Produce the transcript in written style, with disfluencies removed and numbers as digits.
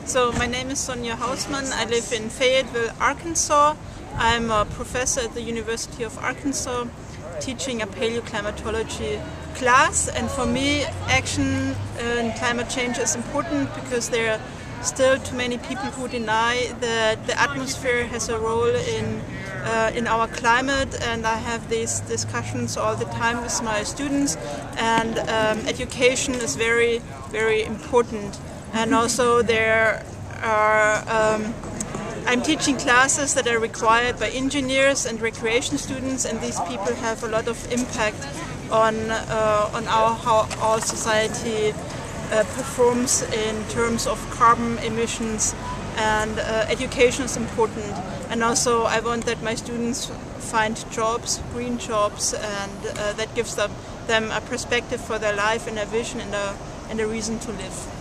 So my name is Sonja Hausmann. I live in Fayetteville, Arkansas. I'm a professor at the University of Arkansas teaching a paleoclimatology class, and for me action in climate change is important because there are still too many people who deny that the atmosphere has a role in our climate, and I have these discussions all the time with my students, and education is very, very important. And also there are I'm teaching classes that are required by engineers and recreation students, and these people have a lot of impact on how our society performs in terms of carbon emissions, and education is important. And also I want that my students find jobs, green jobs, and that gives them a perspective for their life and a vision and a reason to live.